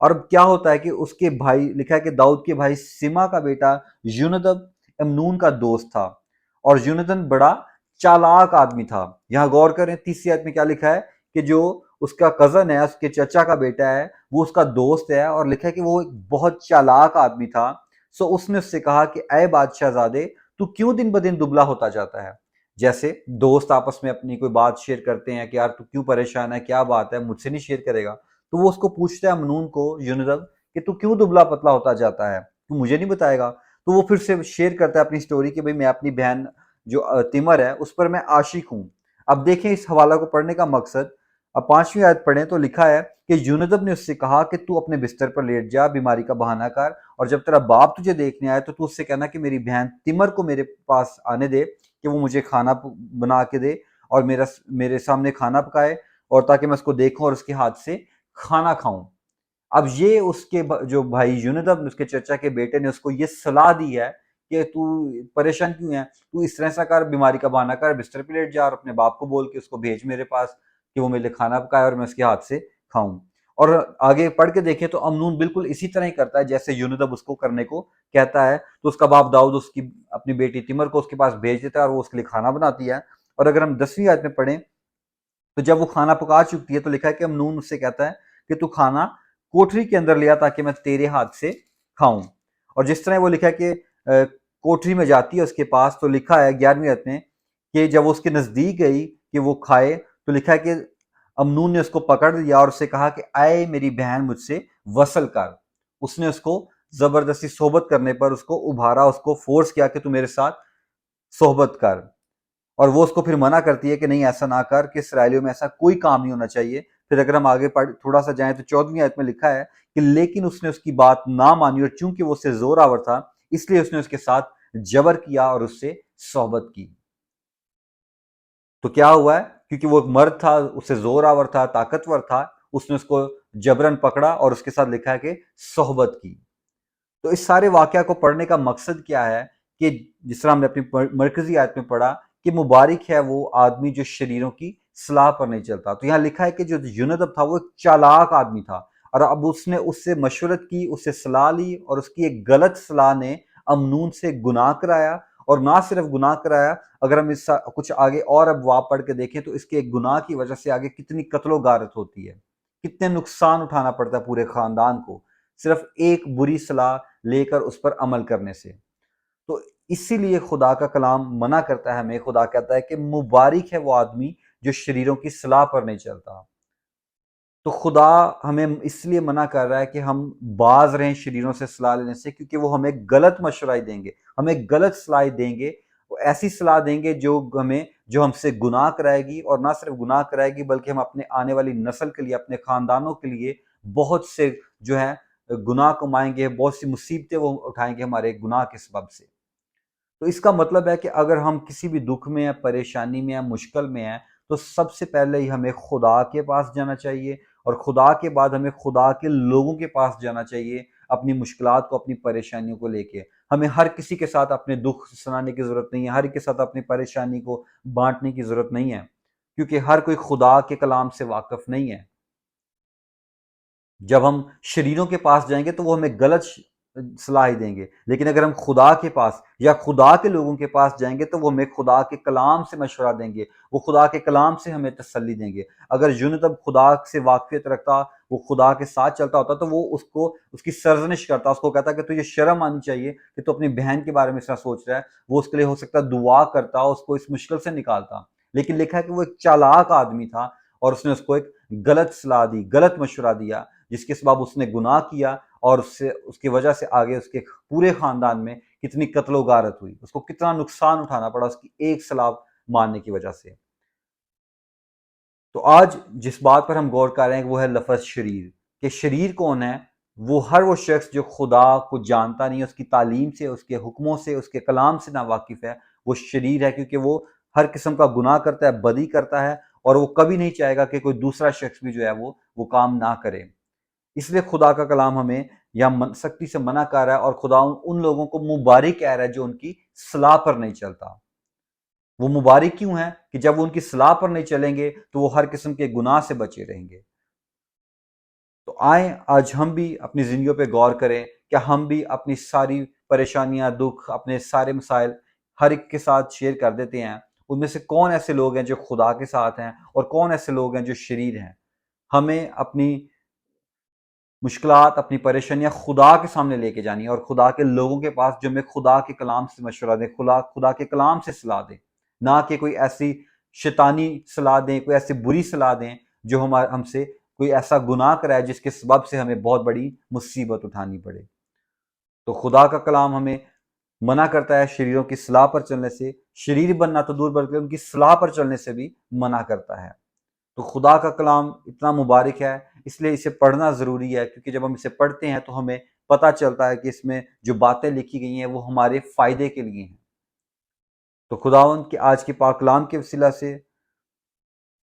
اور اب کیا ہوتا ہے کہ اس کے بھائی، لکھا ہے کہ داؤد کے بھائی سما کا بیٹا یونادب امنون کا دوست تھا، اور یونادب بڑا چالاک آدمی تھا۔ یہاں غور کریں 30 آیت میں کیا لکھا ہے کہ جو اس کا کزن ہے، اس کے چچا کا بیٹا ہے، وہ اس کا دوست ہے، اور لکھا ہے کہ وہ ایک بہت چالاک آدمی تھا۔ سو اس نے اس سے کہا کہ اے بادشاہ زادے، تو کیوں دن بدن دبلا ہوتا جاتا ہے؟ جیسے دوست آپس میں اپنی کوئی بات شیئر کرتے ہیں کہ یار تو کیوں پریشان ہے، کیا بات ہے، مجھ سے نہیں شیئر کرے گا؟ تو وہ اس کو پوچھتا ہے امنون کو، یونادب، کہ تو کیوں دبلا پتلا ہوتا جاتا ہے، تو مجھے نہیں بتائے گا؟ تو وہ پھر سے شیئر کرتا ہے اپنی سٹوری کہ بھئی میں اپنی بہن جو تمر ہے اس پر میں عاشق ہوں۔ اب دیکھیں اس حوالہ کو پڑھنے کا مقصد، اب 5ویں آیت پڑھیں تو لکھا ہے کہ یونادب نے اس سے کہا کہ تو اپنے بستر پر لیٹ جا، بیماری کا بہانہ کر، اور جب تیرا باپ تجھے دیکھنے آئے تو اس سے کہنا کہ میری بہن تمر کو میرے پاس آنے دے کہ وہ مجھے کھانا بنا کے دے اور میرے سامنے کھانا پکائے، اور تاکہ میں اس کو دیکھوں اور اس کے ہاتھ سے کھانا کھاؤں۔ اب یہ اس کے جو بھائی یونادب، اس کے چچا کے بیٹے نے اس کو یہ صلاح دی ہے کہ تو پریشان کیوں ہے، تو اس طرح ایسا کر، بیماری کا بہانہ کر، بستر پہ لیٹ جا، اور اپنے باپ کو بول کے اس کو بھیج میرے پاس کہ وہ میرے لیے کھانا پکائے اور میں اس کے ہاتھ سے کھاؤں۔ اور آگے پڑھ کے دیکھیں تو امنون بالکل اسی طرح ہی کرتا ہے جیسے یونادب اس کو کرنے کو کہتا ہے، تو اس کا باپ داؤد اس کی اپنی بیٹی تمر کو اس کے پاس بھیج دیتا ہے اور وہ اس کے لیے کھانا بناتی ہے۔ اور اگر ہم 10ویں آیت میں پڑھیں تو جب وہ کھانا پکا چکتی ہے تو لکھا ہے کہ امنون اس سے کہتا ہے کہ تو کھانا کوٹری کے اندر لیا تاکہ میں تیرے ہاتھ سے کھاؤں۔ اور جس طرح وہ لکھا ہے کہ کوٹری میں جاتی ہے اس کے پاس، تو لکھا ہے 11ویں آیت میں کہ جب وہ اس کے نزدیک گئی کہ وہ کھائے، تو لکھا ہے کہ امنون نے اس کو پکڑ لیا اور اس سے کہا کہ اے میری بہن مجھ سے وصل کر۔ اس نے اس کو زبردستی صحبت کرنے پر اس کو ابھارا، اس کو فورس کیا کہ تو میرے ساتھ صحبت کر، اور وہ اس کو پھر منع کرتی ہے کہ نہیں ایسا نہ کر، کہ اسرائیلیوں میں ایسا کوئی کام نہیں ہونا چاہیے۔ پھر اگر ہم آگے تھوڑا سا جائیں تو 14ویں آیت میں لکھا ہے کہ لیکن اس نے اس کی بات نہ مانی، اور چونکہ وہ اس سے زور آور تھا اس لیے اس نے اس کے ساتھ جبر کیا اور اس سے صحبت کی۔ تو کیا ہوا ہے، کیونکہ وہ ایک مرد تھا، اس سے زور آور تھا، طاقتور تھا، اس نے اس کو جبرن پکڑا اور اس کے ساتھ لکھا ہے کہ صحبت کی۔ تو اس سارے واقعہ کو پڑھنے کا مقصد کیا ہے کہ جس طرح ہم نے اپنی مرکزی آیت میں پڑھا کہ مبارک ہے وہ آدمی جو شریروں کی صلاح پر نہیں چلتا۔ تو یہاں لکھا ہے کہ جو یونادب تھا وہ ایک چالاک آدمی تھا، اور اب اس نے اس سے مشورت کی، اس سے صلاح لی، اور اس کی ایک غلط صلاح نے امنون سے گناہ کرایا، اور نہ صرف گناہ کرایا، اگر ہم اس کچھ آگے اور ابواب پڑھ کے دیکھیں تو اس کے ایک گناہ کی وجہ سے آگے کتنی قتل و غارت ہوتی ہے، کتنے نقصان اٹھانا پڑتا ہے پورے خاندان کو، صرف ایک بری صلاح لے کر اس پر عمل کرنے سے۔ تو اسی لیے خدا کا کلام منع کرتا ہے ہمیں، خدا کہتا ہے کہ مبارک ہے وہ آدمی جو شریروں کی صلاح پر نہیں چلتا۔ تو خدا ہمیں اس لیے منع کر رہا ہے کہ ہم باز رہیں شریروں سے صلاح لینے سے، کیونکہ وہ ہمیں غلط مشورہ دیں گے، ہمیں غلط صلاح دیں گے، وہ ایسی صلاح دیں گے جو ہم سے گناہ کرائے گی، اور نہ صرف گناہ کرائے گی بلکہ ہم اپنے آنے والی نسل کے لیے، اپنے خاندانوں کے لیے بہت سے جو ہے گناہ کمائیں گے، بہت سی مصیبتیں وہ اٹھائیں گے ہمارے گناہ کے سبب سے۔ تو اس کا مطلب ہے کہ اگر ہم کسی بھی دکھ میں ہیں، پریشانی میں ہیں، مشکل میں ہیں، تو سب سے پہلے ہی ہمیں خدا کے پاس جانا چاہیے، اور خدا کے بعد ہمیں خدا کے لوگوں کے پاس جانا چاہیے اپنی مشکلات کو، اپنی پریشانیوں کو لے کے۔ ہمیں ہر کسی کے ساتھ اپنے دکھ سنانے کی ضرورت نہیں ہے، ہر ایک کے ساتھ اپنی پریشانی کو بانٹنے کی ضرورت نہیں ہے، کیونکہ ہر کوئی خدا کے کلام سے واقف نہیں ہے۔ جب ہم شریروں کے پاس جائیں گے تو وہ ہمیں غلط صلاح دیں گے، لیکن اگر ہم خدا کے پاس یا خدا کے لوگوں کے پاس جائیں گے تو وہ ہمیں خدا کے کلام سے مشورہ دیں گے، وہ خدا کے کلام سے ہمیں تسلی دیں گے۔ اگر یونادب خدا سے واقفیت رکھتا، وہ خدا کے ساتھ چلتا ہوتا، تو وہ اس کی سرزنش کرتا، اس کو کہتا کہ تجھے شرم آنی چاہیے کہ تو اپنی بہن کے بارے میں اس طرح سوچ رہا ہے، وہ اس کے لیے ہو سکتا دعا کرتا، اس کو اس مشکل سے نکالتا۔ لیکن لکھا ہے کہ وہ ایک چالاک آدمی تھا، اور اس نے اس کو ایک غلط صلاح دی، غلط مشورہ دیا، جس کے سبب اس نے گناہ کیا، اور اس کی وجہ سے آگے اس کے پورے خاندان میں کتنی قتل و غارت ہوئی، اس کو کتنا نقصان اٹھانا پڑا اس کی ایک صلاح ماننے کی وجہ سے۔ تو آج جس بات پر ہم غور کر رہے ہیں وہ ہے لفظ شریر، کہ شریر کون ہے؟ وہ شخص جو خدا کو جانتا نہیں، اس کی تعلیم سے، اس کے حکموں سے، اس کے کلام سے نا واقف ہے، وہ شریر ہے، کیونکہ وہ ہر قسم کا گناہ کرتا ہے، بدی کرتا ہے، اور وہ کبھی نہیں چاہے گا کہ کوئی دوسرا شخص بھی جو ہے وہ کام نہ کرے۔ اس لیے خدا کا کلام ہمیں یہاں سختی سے منع کر رہا ہے، اور خدا ان لوگوں کو مبارک کہہ رہا ہے جو ان کی صلاح پر نہیں چلتا۔ وہ مبارک کیوں ہیں؟ کہ جب وہ ان کی صلاح پر نہیں چلیں گے تو وہ ہر قسم کے گناہ سے بچے رہیں گے۔ تو آئیں آج ہم بھی اپنی زندگیوں پہ غور کریں کہ ہم بھی اپنی ساری پریشانیاں، دکھ، اپنے سارے مسائل ہر ایک کے ساتھ شیئر کر دیتے ہیں۔ ان میں سے کون ایسے لوگ ہیں جو خدا کے ساتھ ہیں اور کون ایسے لوگ ہیں جو شریر ہیں؟ ہمیں اپنی مشکلات، اپنی پریشانیاں خدا کے سامنے لے کے جانی ہے، اور خدا کے لوگوں کے پاس جو ہمیں خدا کے کلام سے مشورہ دیں، خدا کے کلام سے صلاح دیں، نہ کہ کوئی ایسی شیطانی صلاح دیں، کوئی ایسی بری صلاح دیں جو ہم سے کوئی ایسا گناہ کرائے جس کے سبب سے ہمیں بہت بڑی مصیبت اٹھانی پڑے۔ تو خدا کا کلام ہمیں منع کرتا ہے شریروں کی صلاح پر چلنے سے، شریر بننا تو دور بلکہ ان کی صلاح پر چلنے سے بھی منع کرتا ہے۔ تو خدا کا کلام اتنا مبارک ہے، اس لیے اسے پڑھنا ضروری ہے، کیونکہ جب ہم اسے پڑھتے ہیں تو ہمیں پتہ چلتا ہے کہ اس میں جو باتیں لکھی گئی ہیں وہ ہمارے فائدے کے لیے ہیں۔ تو خداوند کے آج کے پاک کلام کے وسیلہ سے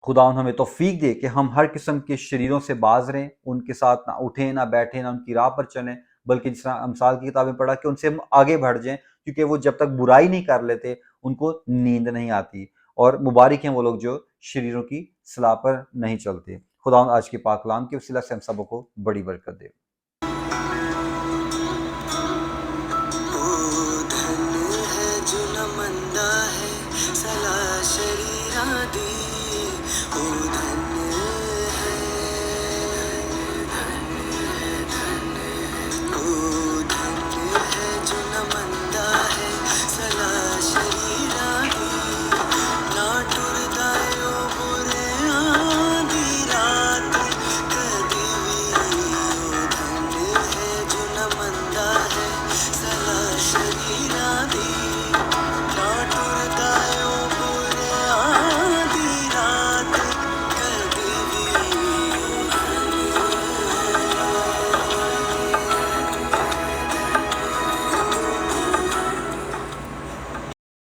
خداوند ہمیں توفیق دے کہ ہم ہر قسم کے شریروں سے باز رہیں، ان کے ساتھ نہ اٹھیں، نہ بیٹھیں، نہ ان کی راہ پر چلیں، بلکہ جس طرح امثال کی کتابیں پڑھا کہ ان سے ہم آگے بڑھ جائیں، کیونکہ وہ جب تک برائی نہیں کر لیتے ان کو نیند نہیں آتی، اور مبارک ہیں وہ لوگ جو شریروں کی صلاح پر نہیں چلتے۔ خداوند آج کے پاک کلام کے وسیلہ سے ہم سب کو بڑی برکت دے۔ جو نہ مندہ ہے صلاح شریرہ دی، او دھن